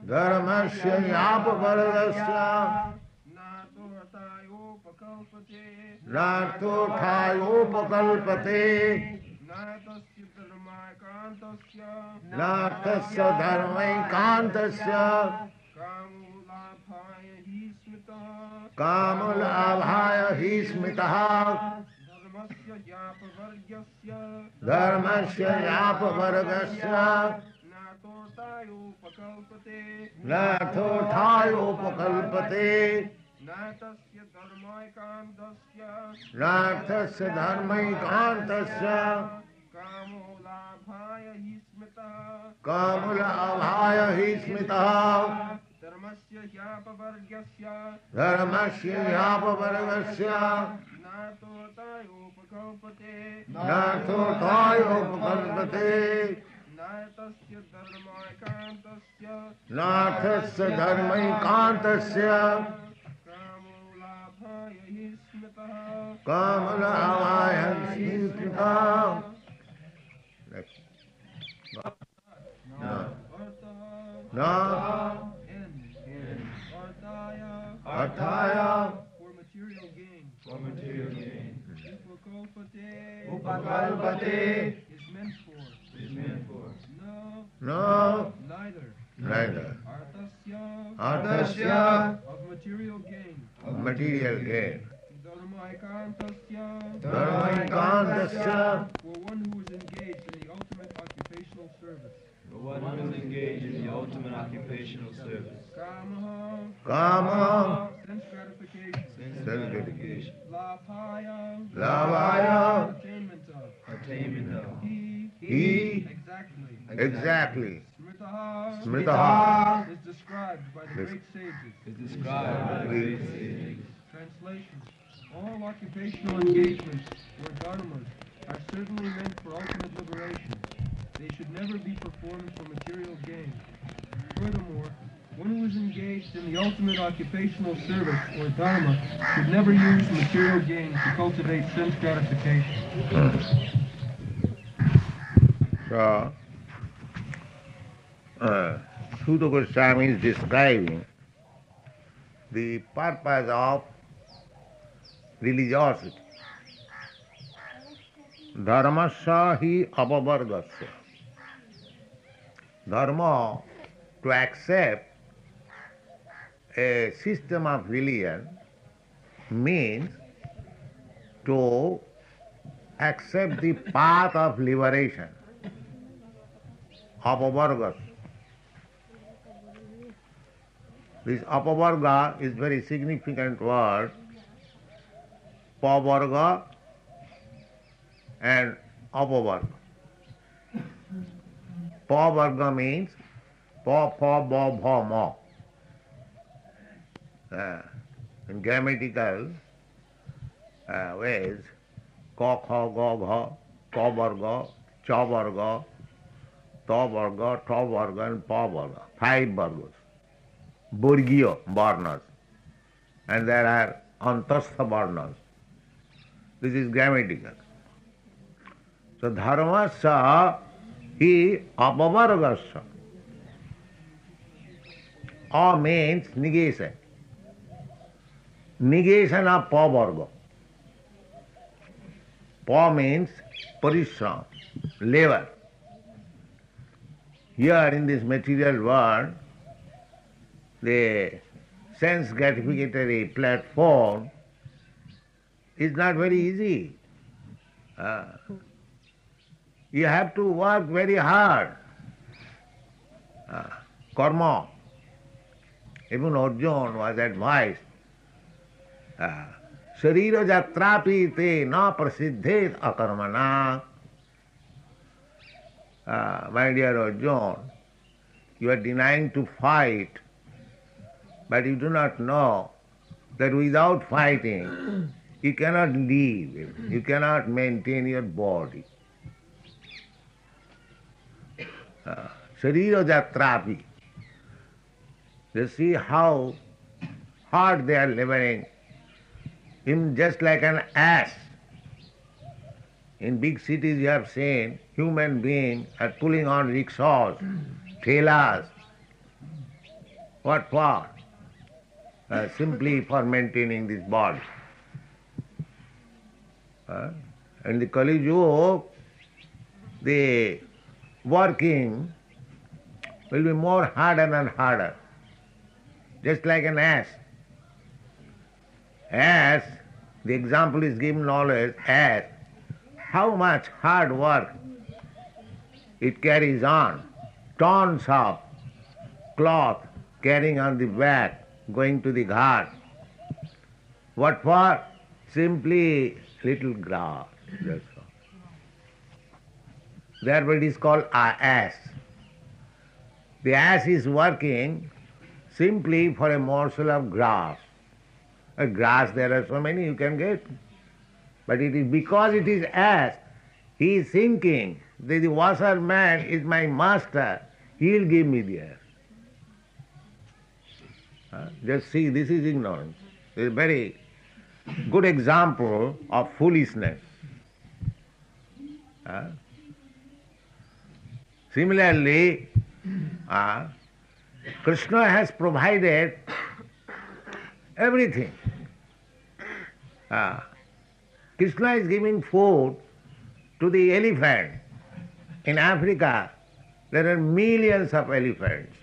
Dharmasya yapavargasya natothayopakalpate natasya dharmaikantasya kāmalabhāya hi smitaha dharmasya yapavargasya natothayopakalpate natasya dharmaikantasya kāmalabhāya hi smitaha dharmasya yapavargasya natothayopakalpate nathasya dharmaikantasya kāmalabhāya hi smitaha. Na arthaya for material gain. Upakalpate Is meant for. No neither arthasya Of material gain. material gain Dharmaikantasya dharmaikantasya for one who is engaged in the ultimate occupational service. kāma Sense gratification. self-gratification Labhaya lavaya attainment of. he exactly Smritaha is described by the great sages. Translation. All occupational engagements or dharmas are certainly meant for ultimate liberation. They should never be performed for material gain. Furthermore, one who is engaged in the ultimate occupational service or dharma should never use material gain to cultivate sense gratification. So, Sutta Goswami is describing the purpose of religiosity. Dharmasya hi apavargasya. Dharma, to accept a system of religion, means to accept the path of liberation. Apavargas. This apavarga is very significant word. Pavarga and apavarga. Pavarga means pa, ba, bha, ma. In grammatical ways, ka, kha, ga, gha, ka varga, cha varga, ta varga, tha varga and pa varga. 5 vargas. Burgiya varnas. And there are antastha varnas. This is grammatical. So dharmasya hi apavargasya. A means negation. Negation of pa varga. Pa means parishram, labor. Here in this material world, the sense gratificatory platform is not very easy. You have to work very hard. Karma. Even Arjuna was advised, Sharira jatrapi te na prasiddhet akarmana. My dear Arjuna, you are denying to fight, but you do not know that without fighting you cannot live, you cannot maintain your body. Sharira jatrapi. You see how hard they are laboring, just like an ass. In big cities you have seen human beings are pulling on rickshaws Pehlehs. What for? Simply for maintaining this body. In the Kali Yuga, the working will be more harder and harder, just like an ass. Ass, the example is given always, ass, how much hard work it carries on, tons of cloth carrying on the back, going to the ghat. What for? Simply little grass, that's all. Therefore it is called a ass. The ass is working simply for a morsel of grass. A grass there are so many you can get. But it is because it is ass, he is thinking that the washerman is my master, he will give me the ass. Just see, this is ignorance. It is a very good example of foolishness. Similarly, Krishna has provided everything. Krishna is giving food to the elephant. In Africa, there are millions of elephants.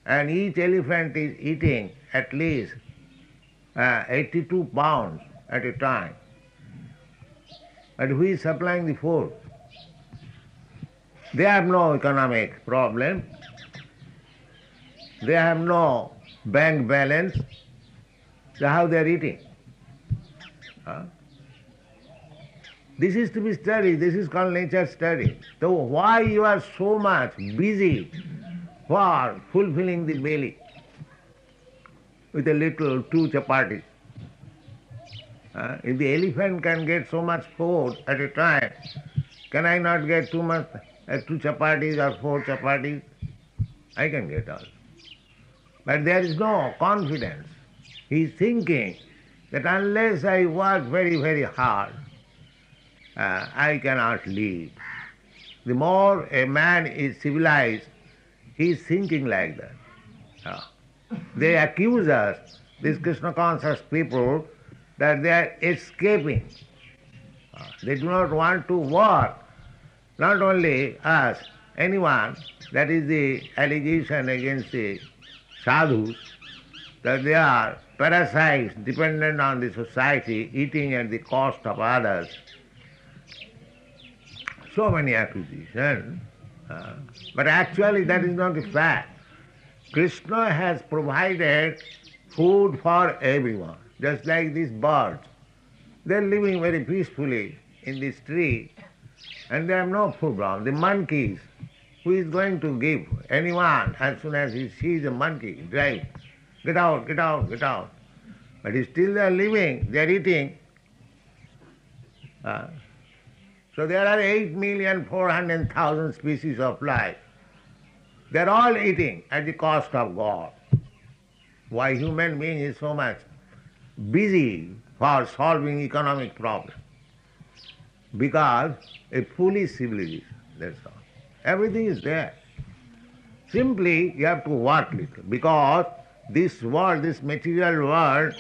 And each elephant is eating at least 82 pounds at a time. But who is supplying the food? They have no economic problem. They have no bank balance. So how they are eating? This is to be studied. This is called nature study. So why you are so much busy for fulfilling the belly with a little 2 chapatis? If the elephant can get so much food at a time, can I not get 2 chapatis or 4 chapatis? I can get all. But there is no confidence. He is thinking that unless I work very, very hard, I cannot live. The more a man is civilized, he is thinking like that. They accuse us, these Krishna conscious people, that they are escaping. They do not want to work. Not only us, anyone, that is the allegation against the sadhus, that they are parasites dependent on the society, eating at the cost of others. So many accusations. But actually that is not the fact. Krishna has provided food for everyone, just like these birds. They are living very peacefully in this tree and they have no food problem. The monkeys, who is going to give anyone as soon as he sees a monkey, drive, get out, get out, get out. But still they are living, they are eating. So there are 8,400,000 species of life. They are all eating at the cost of God. Why human being is so much busy for solving economic problems? Because a foolish civilization, that's all. Everything is there. Simply you have to work little, because this world, this material world,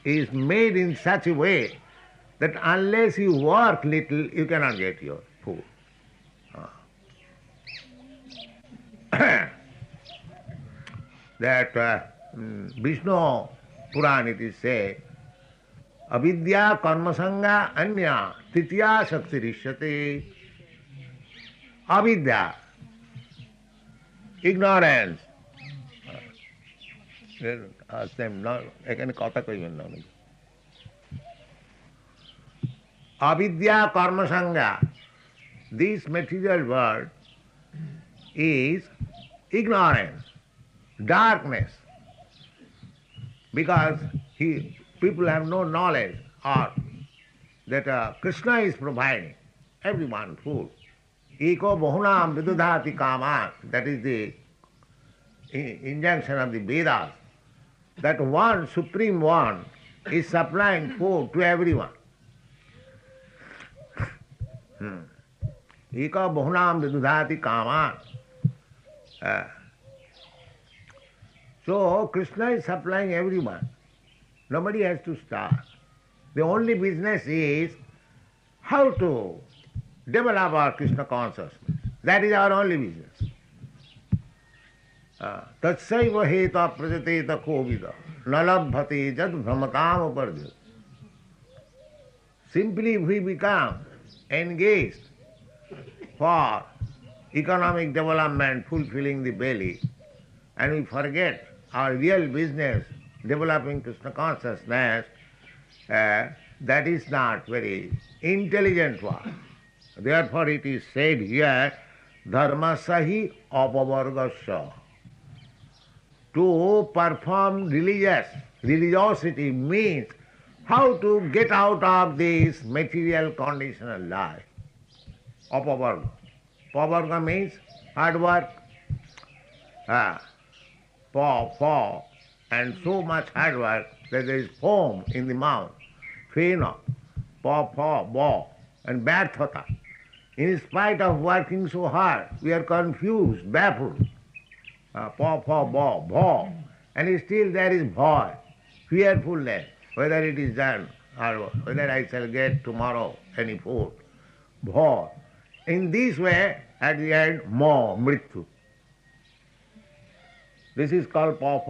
is made in such a way that unless you work little, you cannot get your food. That Vishnu Puran it is said, avidya karmasanga anya titiya shaktirishyate. Avidya, ignorance. Ask them, no, এখানে কথা কইবেন না নাকি? Avidya karma sangha. This material world is ignorance, darkness, because people have no knowledge or that Krishna is providing everyone food. Eko bahunam vidudhati kāma. That is the injunction of the Vedas. That one, Supreme One, is supplying food to everyone. Eka bahunam vidudhati kāma. Uh, so Krishna is supplying everyone. Nobody has to starve. The only business is how to develop our Krishna consciousness. That is our only business. Tatsaiva heta prajateta kovida nalabhate jad brahmatam uparjat. Simply we become engaged for economic development, fulfilling the belly, and we forget our real business, developing Krishna consciousness, that is not very intelligent one. Therefore it is said here, dharmasahi apavargasya. To perform religiosity means how to get out of this material conditional life. Apavarga. Pavarga means hard work. And so much hard work that there is foam in the mouth. Fena, bo, and barthata. In spite of working so hard, we are confused, baffled. Bo. And still there is bhoy, fearfulness, whether it is done or whether I shall get tomorrow any food. Bhoy. In this way, at the end, mrityu. This is called mo,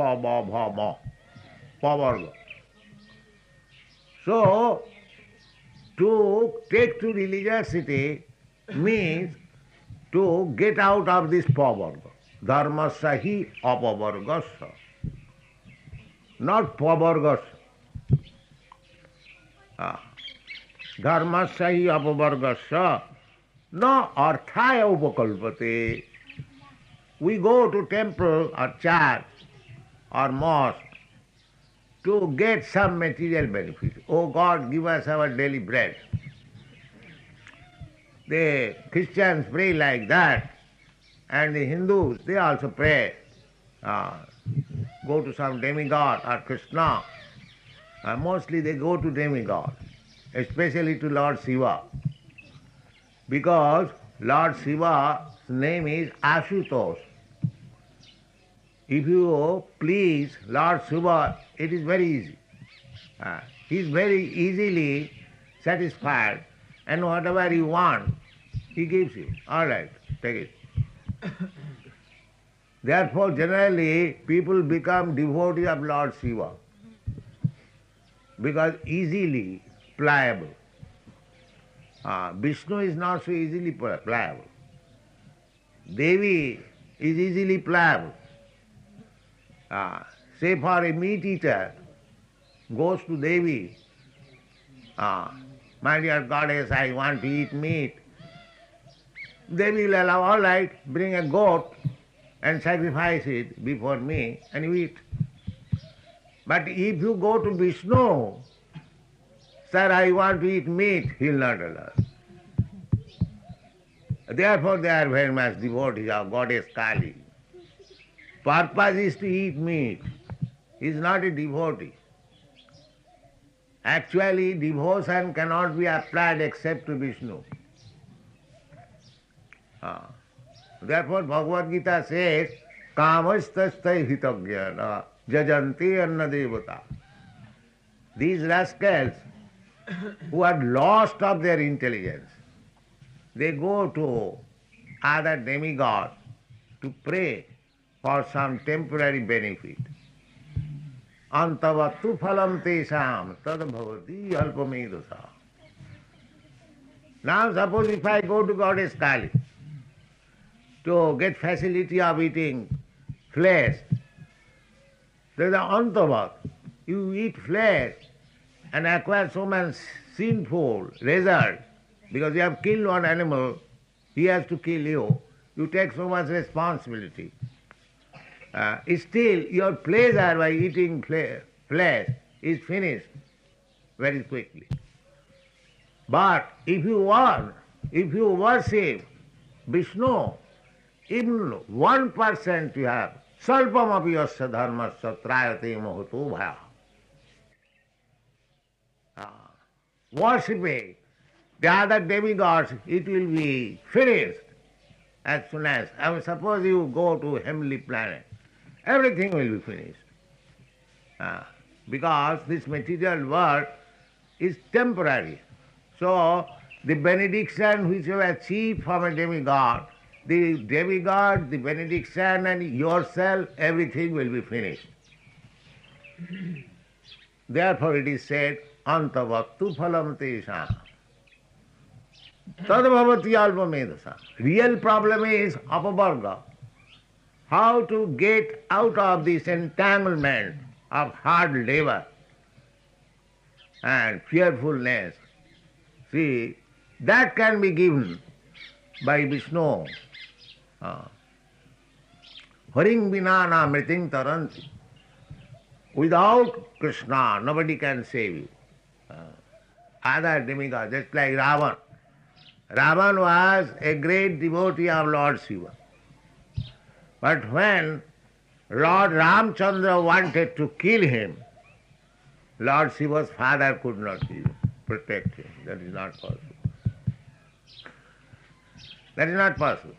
pavarga. So, to take to religiosity means to get out of this pavarga. Dharmasahi apavargasya. Not pavargasya. Dharmasahi apavargasya. No arthaya upakalpate. We go to temple or church or mosque to get some material benefit. Oh God, give us our daily bread. The Christians pray like that, and the Hindus, they also pray. Go to some demigod or Krishna. Mostly they go to demigod, especially to Lord Shiva. Because Lord Shiva's name is Ashutosh. If you please Lord Shiva, it is very easy. He is very easily satisfied, and whatever you want, he gives you. All right, take it. Therefore, generally, people become devotees of Lord Shiva because easily pliable. Vishnu is not so easily pliable. Devi is easily pliable. Say for a meat eater goes to Devi, my dear goddess, I want to eat meat. Devi will allow, all right, bring a goat and sacrifice it before me and you eat. But if you go to Vishnu, sir, I want to eat meat, he will not allow. Therefore they are very much devotees of goddess Kali. Purpose is to eat meat. He is not a devotee. Actually, devotion cannot be applied except to Vishnu. Therefore, Bhagavad Gita says, kāmastastai hitagya jajanti anna devata. These rascals who are lost of their intelligence, they go to other demigods to pray for some temporary benefit. Antavattu phalam tesam tad bhavati alpamedosa. Now suppose if I go to Goddess Kali to get facility of eating flesh, there is an antavat. You eat flesh and acquire so much sinful result because you have killed one animal, he has to kill you. You take so much responsibility. Still, your pleasure by eating flesh is finished very quickly. But if you worship Vishnu, even 1% you have, salpamapi yasya dharmasya trayate mohoto bhaya. Worshipping the other demigods, it will be finished. as soon as, I mean, suppose you go to heavenly planet, everything will be finished. Because this material world is temporary. So, the benediction which you achieve from a demigod, the demigod, the benediction and yourself, everything will be finished. Therefore it is said, antavaktu phalam tesha. Tadbhavati alpamedasa. Real problem is apavarga. How to get out of this entanglement of hard labor and fearfulness. See, that can be given by Vishnu. Haring vinana mriting taranti. Without Krishna, nobody can save you. Other demigods, just like Ravan. Ravan was a great devotee of Lord Shiva. But when Lord Ramchandra wanted to kill him, Lord Shiva's father could not protect him. That is not possible. That is not possible.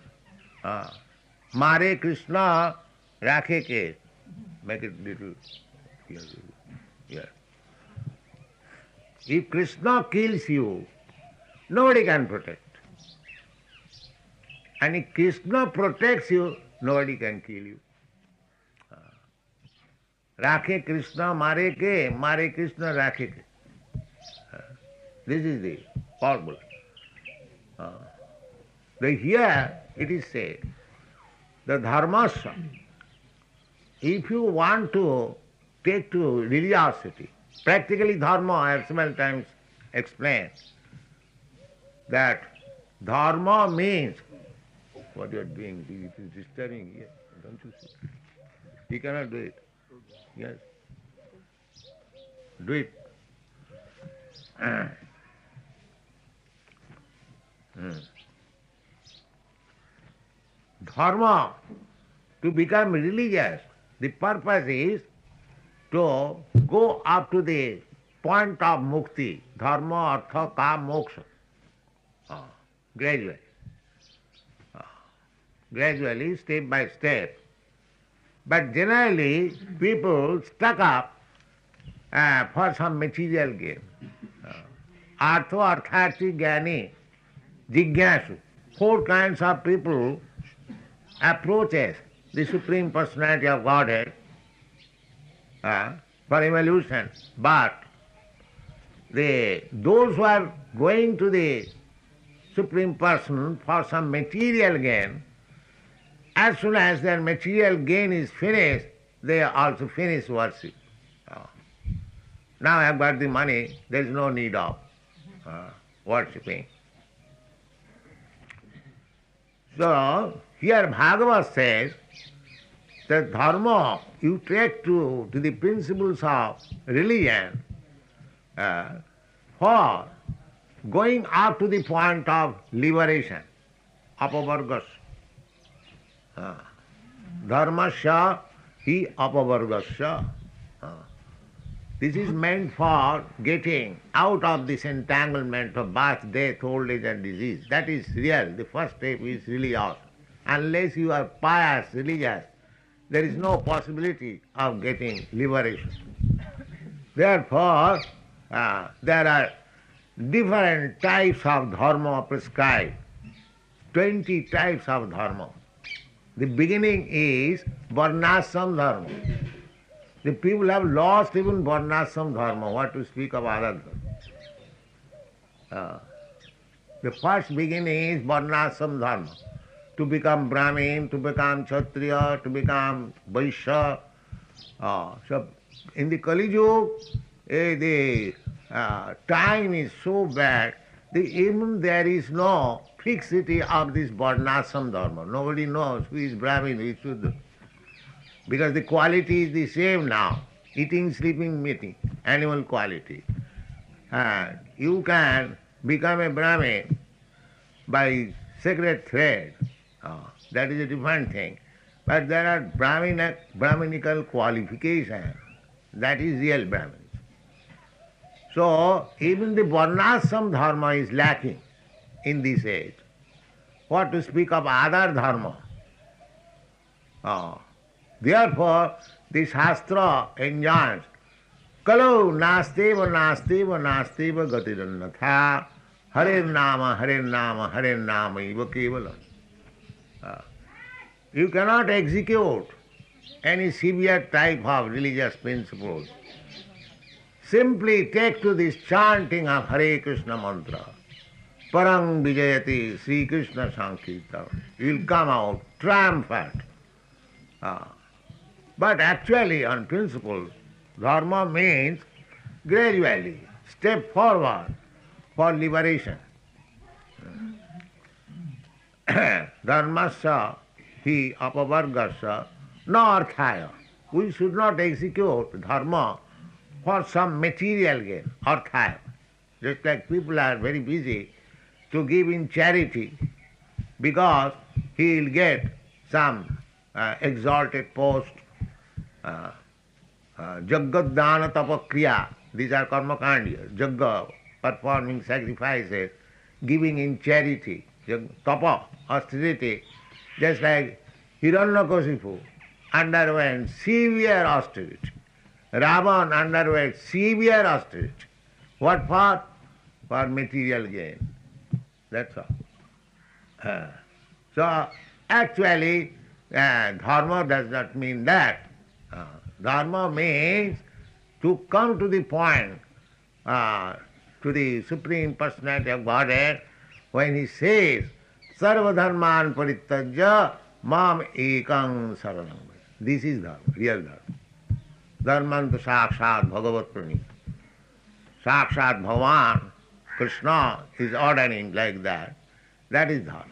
Mare Krishna rakhe ke. Make it little here. If Krishna kills you, nobody can protect. And if Krishna protects you, nobody can kill you. Rakhe Krishna mare Krishna rakhe ke. This is the formula. Here it is said, the dharmasya, if you want to take to religiosity, practically dharma, I have several times explained, that dharma means, what you are doing, it is disturbing here, don't you see? You cannot do it. Yes. Do it. Dharma, to become religious, the purpose is to go up to the point of mukti, dharma, artha, kāma, moksha, gradually. Gradually, step by step. But generally, people stuck up for some material gain. Artho, arthati, jnani, jigyasu. 4 kinds of people approaches the Supreme Personality of Godhead for evolution. But those who are going to the Supreme Person for some material gain, as soon as their material gain is finished, they also finish worship. Now I have got the money, there is no need of worshipping. So, here Bhagavad says that dharma, you take to the principles of religion for going up to the point of liberation, apavargas. Dharmasya hi apavargasya. This is meant for getting out of this entanglement of birth, death, old age and disease. That is real. The first step is religious. Unless you are pious, religious, there is no possibility of getting liberation. Therefore, there are different types of dharma prescribed, 20 types of dharma. The beginning is varnashram dharma. The people have lost even varnashram dharma, what to speak of other dharma. The first beginning is varnashram dharma. To become Brahmin, to become Kshatriya, to become Vaishya. So in the Kali Yuga, the time is so bad that even there is no fixity of this varnashram dharma. Nobody knows who is Brahmin, who is Shudra. Because the quality is the same now. Eating, sleeping, meeting, animal quality. And you can become a Brahmin by sacred thread. That is a different thing. But there are Brahminical qualifications. That is real Brahmins. So even the varnashram dharma is lacking in this age. what to speak of other dharma? Therefore, the Shastra enjoins Kalau nasteva nasteva nasteva gatirannatha Harer nama Harer nama Harer nama iva kevalam. You cannot execute any severe type of religious principles. Simply take to this chanting of Hare Krishna mantra. Parang Vijayati Sri Krishna Sankirtan. You will come out triumphant. But actually, on principle, dharma means gradually step forward for liberation. Dharmasya hi apavargasya na arthaya. We should not execute dharma for some material gain, arthaya. Just like people are very busy to give in charity because he will get some exalted post, Jagadana tapakriya, these are karma kandya, Jagga, performing sacrifices, giving in charity, tapa, austerity, just like Hiranyakasipu underwent severe austerity, Ravan underwent severe austerity. What for? For material gain. That's all. So actually, dharma does not mean that. Dharma means to come to the point, to the Supreme Personality of Godhead, when he says, Sarva dharman parityajya mam ekang saranam. This is dharma, real dharma. Dharmantu sakshat bhagavat prani. Sakshat Bhavan, Krishna is ordering like that. That is dharma.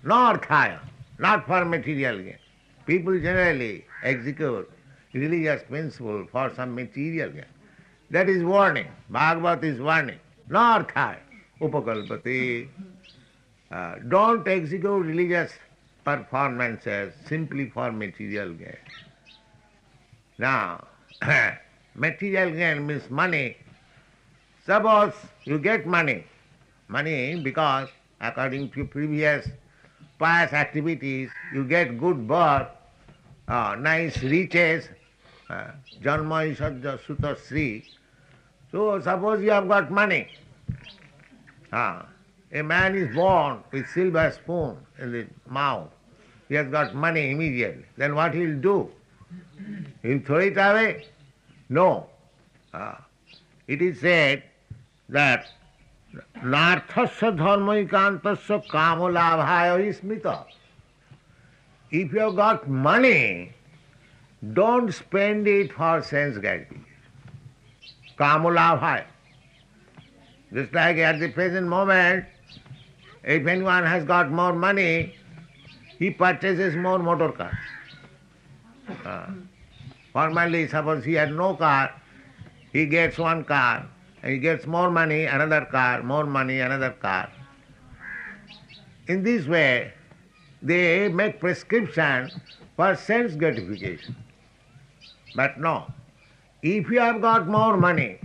Not arthaya, not for material gain. People generally execute religious principle for some material gain. That is warning. Bhagavat is warning. Not arthaya, upakalpati. Don't execute religious performances simply for material gain. Now, material gain means money. Suppose you get money because according to previous past activities, you get good birth, nice riches, janma isajja sutta sri. So suppose you have got money. A man is born with silver spoon in the mouth. He has got money immediately. Then what he will do? He will throw it away? No. It is said that narthasya dharmaikantasya kamalabhaya smita. If you have got money, don't spend it for sense gratification. Kamalabhaya. Just like at the present moment, if anyone has got more money, he purchases more motor cars. Formerly, suppose he had no car, he gets one car, and he gets more money, another car, more money, another car. In this way, they make prescription for sense gratification. But no, if you have got more money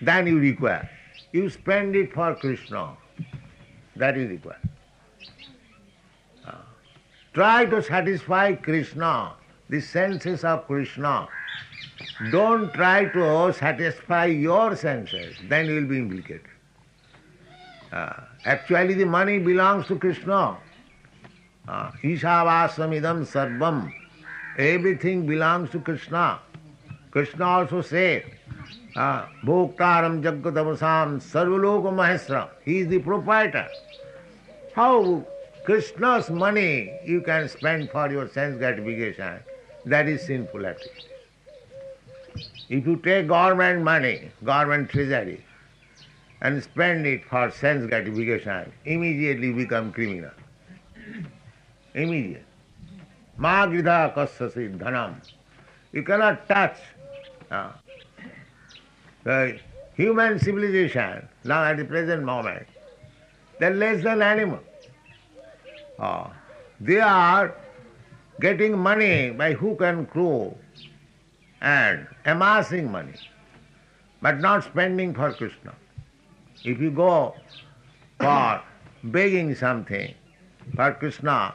than you require, you spend it for Krishna. That is required. Try to satisfy Krishna, the senses of Krishna. Don't try to satisfy your senses, then you will be implicated. Actually the money belongs to Krishna. Ishavasam sarvam. Everything belongs to Krishna. Krishna also said, Bhoktaram Jagatamasam Sarvaloka Mahesra. He is the proprietor. How Krishna's money you can spend for your sense gratification? That is sinful activity. If you take government money, government treasury, and spend it for sense gratification, immediately become criminal. Immediate. Ma gridha kassasi dhanam. You cannot touch the human civilization now at the present moment. They are less than animal. They are getting money by hook and crook and amassing money, but not spending for Krishna. If you go for begging something, for Krishna.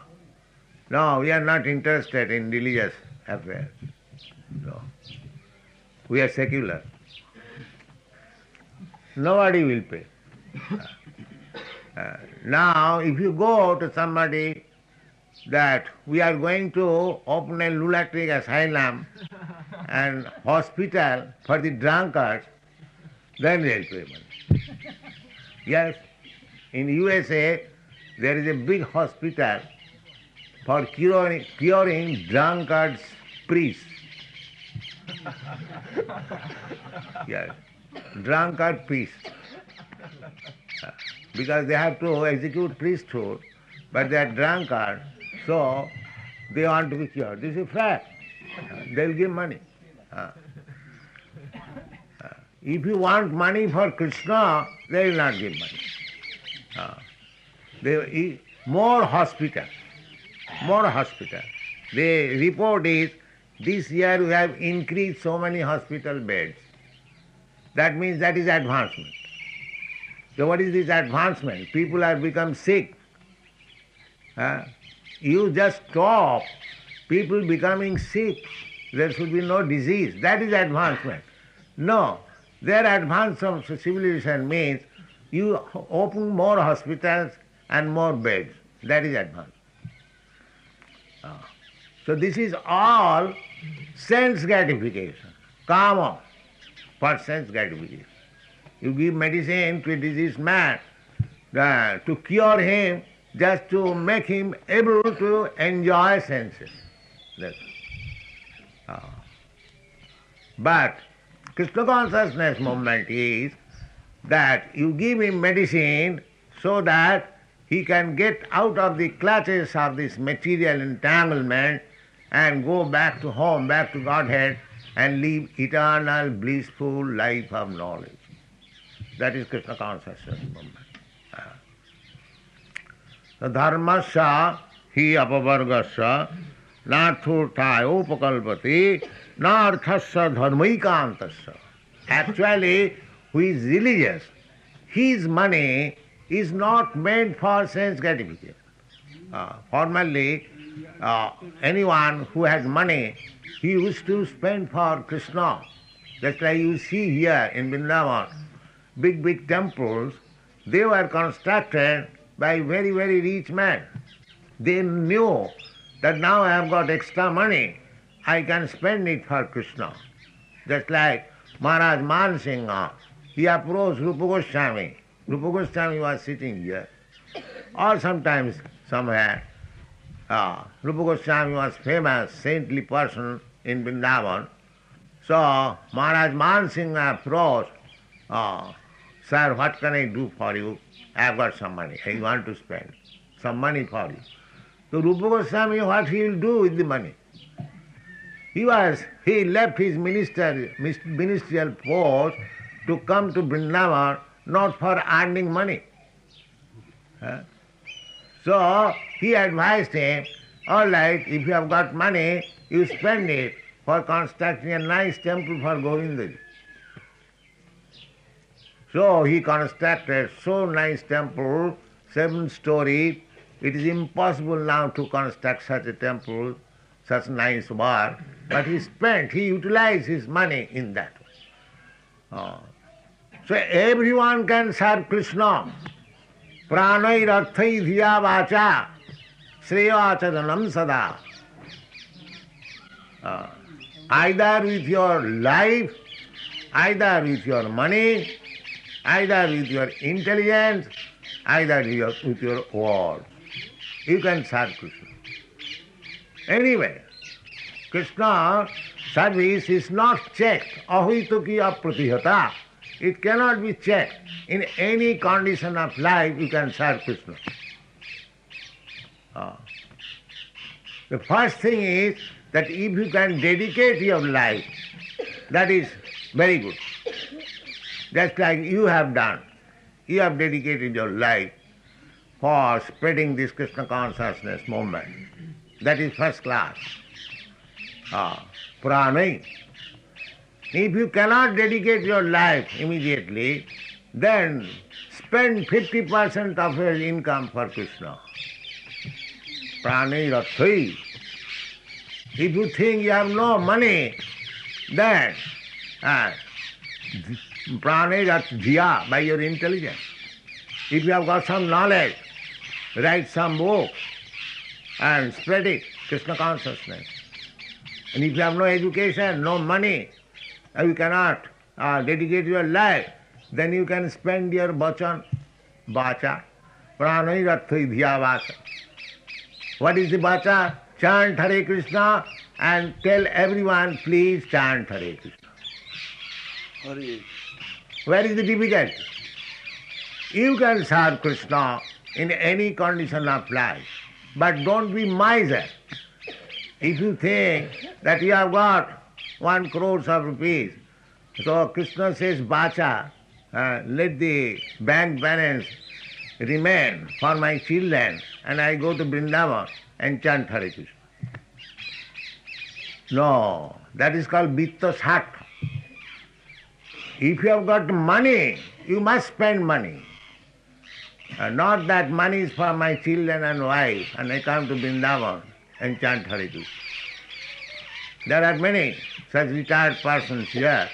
No, we are not interested in religious affairs. No. We are secular. Nobody will pay. Now, if you go to somebody that we are going to open a lunatic asylum and hospital for the drunkards, then they'll pay money. Yes, in USA there is a big hospital for curing drunkards priests. Yes, drunkard priests. Because they have to execute priesthood, but they are drunkard, so they want to be cured. This is fact. They'll give money. If you want money for Krishna, they will not give money. More hospital. The report is, this year we have increased so many hospital beds. That means that is advancement. So what is this advancement? People have become sick. You just stop people becoming sick. There should be no disease. That is advancement. No. Their advance of civilization means you open more hospitals and more beds. That is advancement. So this is all sense gratification. Kāma, for sense gratification. You give medicine to a diseased man to cure him, just to make him able to enjoy senses. That's all. But Krishna consciousness movement is that you give him medicine so that he can get out of the clutches of this material entanglement and go back to home, back to Godhead, and live eternal blissful life of knowledge. That is Krishna consciousness movement. Dharmasya hi apavargasya nathurthaya upakalpati narthasya dharmaikantasya. Actually, who is religious, his money is not meant for sense gratification. Formerly, anyone who had money, he used to spend for Krishna. Just like you see here in Vrindavan, big temples, they were constructed by very rich men. They knew that now I have got extra money, I can spend it for Krishna. Just like Maharaj Man Singha, he approached Rupa Goswami. Rupa Goswami was sitting here. Or sometimes somewhere, Rupa Goswami was famous, saintly person in Vrindavan. So Maharaj Man Singha approached, sir, what can I do for you? I have got some money. I want to spend some money for you. So Rupa Goswami, what he will do with the money? He left his ministerial post to come to Vrindavan, not for earning money. So he advised him, all right, if you have got money, you spend it for constructing a nice temple for Govindaji. So he constructed so nice temple, 7-story. It is impossible now to construct such a temple, such nice work. But he utilized his money in that way. So everyone can serve Krishna. Pranair arthai dhiya vacha sreya chadanam sada. Either with your life, either with your money, either with your intelligence, either with your words. You can serve Krishna. Anyway, Krishna service is not checked. Ahituki apratihata. It cannot be checked. In any condition of life, you can serve Krishna. The first thing is that if you can dedicate your life, that is very good. Just like you have done. You have dedicated your life for spreading this Krishna consciousness movement. That is first class. Pranay. If you cannot dedicate your life immediately, then spend 50% of your income for Krishna. Pranirathai. If you think you have no money, then pranirathya, by your intelligence. If you have got some knowledge, write some book and spread it, Krishna consciousness. And if you have no education, no money, you cannot dedicate your life, then you can spend your vacha, pranirathai dhya vacha. What is the vacha? Chant Hare Krishna and tell everyone, please chant Hare Krishna. Hare. Where is the difficulty? You can serve Krishna in any condition of life, but don't be miser. If you think that you have got 1 crore of rupees, so Krishna says, Bacha, let the bank balance remain for my children, and I go to Vrindavan and chant Hare Krishna. No, that is called Vitta Sartha. If you have got money, you must spend money. Not that money is for my children and wife, and I come to Vrindavan and chant Hare Krishna. There are many such retired persons here.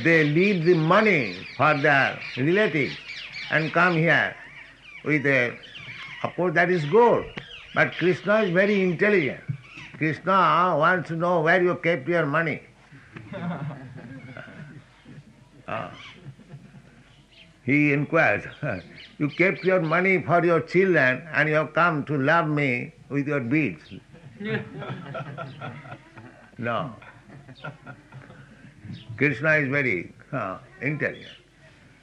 They leave the money for their relatives and come here with a, of course that is good, but Krishna is very intelligent. Krishna wants to know where you kept your money. He inquires, you kept your money for your children and you have come to love me with your beads. No. Krishna is very intelligent.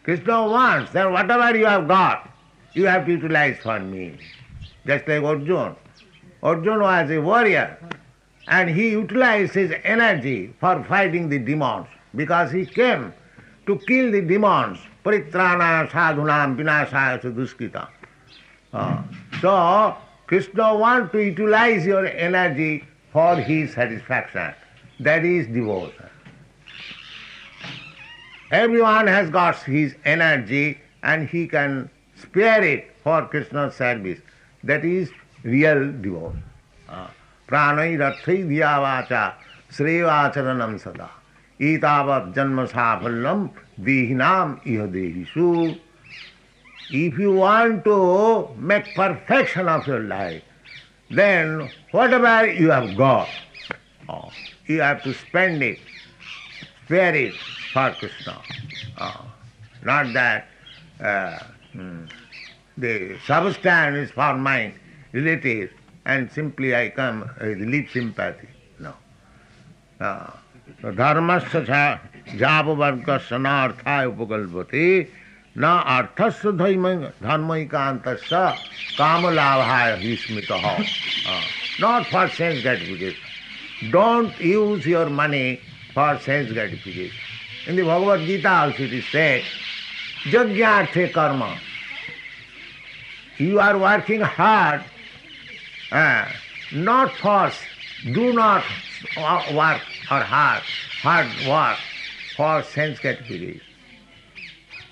Krishna wants that whatever you have got, you have to utilize for me. Just like Arjuna. Arjuna was a warrior and he utilized his energy for fighting the demons because he came to kill the demons. Paritrana sadhunam vinashaya duskritam. So, Krishna wants to utilize your energy for his satisfaction. That is devotion. Everyone has got his energy and he can spare it for Krishna's service. That is real devotion. Pranai rathai dhya srevacharanam sada. Itavat janma safallam dehinam iha dehishu. If you want to make perfection of your life, then whatever you have got, you have to spend it, spare it for Krishna. Not that the substance is for my relatives and simply I come with lip sympathy. No. Dharmasya japavargasya na arthaya upakalpati na arthasya dharmaikantasya kāma hismitaha. Not for sense gratification. Don't use your money for sense gratification. In the Bhagavad Gita also it is said, Jagyarthe karma. You are working hard, not for, do not work or hard work for sense gratification.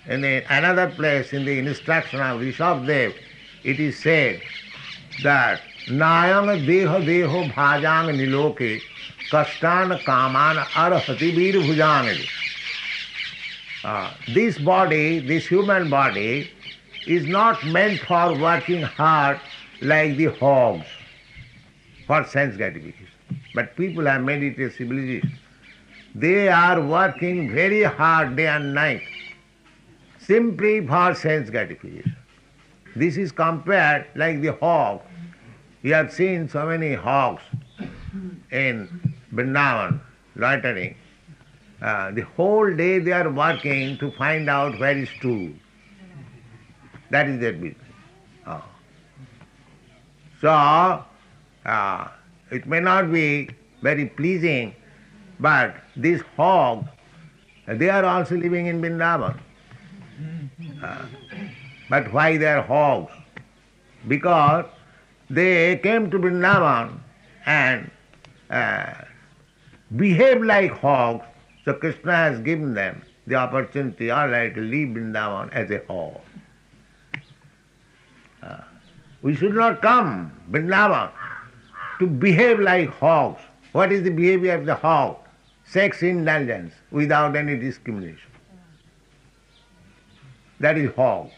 In another place, in the instruction of Rishabhdev, it is said that Nayang deha deho bhajang niloke kastan kaman arhati vir bhujanagi. This body, this human body, is not meant for working hard like the hogs for sense gratification. But people have made it a civilization. They are working very hard day and night simply for sense gratification. This is compared like the hog. You have seen so many hogs in Vrindavan loitering. The whole day they are working to find out where is stool. That is their business. So, it may not be very pleasing, but these hogs, they are also living in Vrindavan. But why they are hogs? Because they came to Vrindavan and behave like hogs, so Krishna has given them the opportunity, all right, to leave Vrindavan as a hog. We should not come, Vrindavan, to behave like hogs. What is the behavior of the hog? Sex indulgence without any discrimination. That is hog.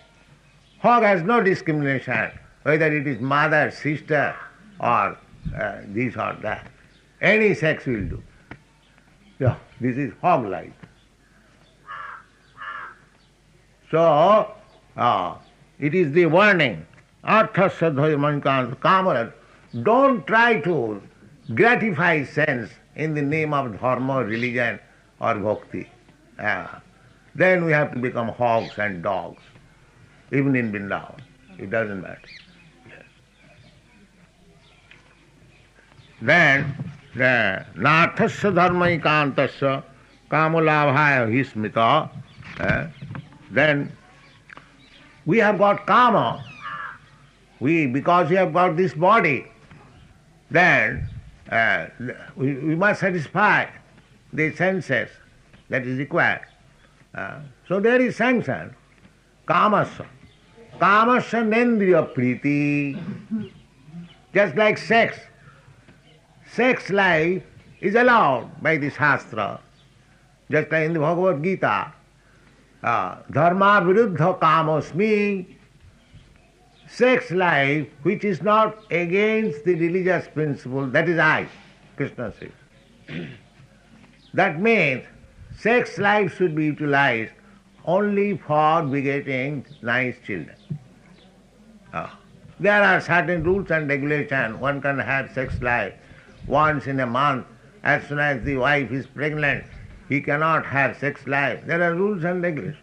Hog has no discrimination, whether it is mother, sister, or this or that. Any sex will do. Yeah, this is hog life. So, it is the warning. Arthasya dharmankanta kāma. Don't try to gratify sense in the name of dharma, religion, or bhakti. Then we have to become hogs and dogs, even in Vrindavan. It doesn't matter. Yes. Then, nathasya dharmaikantasya kāmalabhaya hismita. Then we have got kāma. Because we have got this body, then we must satisfy the senses that is required. So there is sanction. Kāmasya. Kāmasya nendriya priti. Just like sex. Sex life is allowed by the Shastra. Just like in the Bhagavad Gita. Dharma viruddha kāmosmi. Sex life which is not against the religious principle, that is I, Krishna says. That means sex life should be utilized only for begetting nice children. There are certain rules and regulations. One can have sex life once in a month. As soon as the wife is pregnant, he cannot have sex life. There are rules and regulations.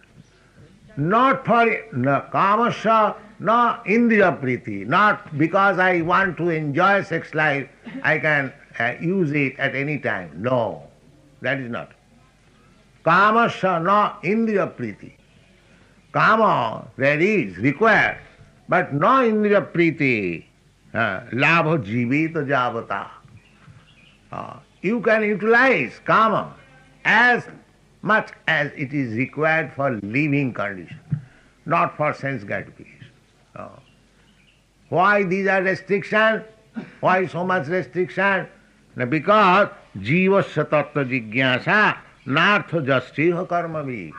Not for kāmasya, no indriya priti. Not because I want to enjoy sex life, I can use it at any time. No, that is not. Kāmasya, no indriya priti. Kāma, there is required, but no indriya priti. Labha jivita javata. You can utilize kāma as much as it is required for living condition, not for sense gratification. Why these are restrictions? Why so much restriction? Because jivasya tattva jigyasa nartha jastiha karmavi.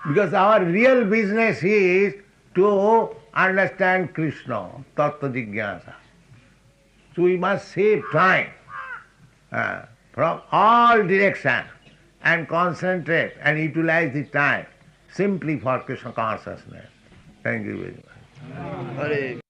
Because our real business is to understand Krishna, tattva jigyasa. So we must save time from all directions and concentrate and utilize the time simply for Krishna consciousness. Thank you very much. Hare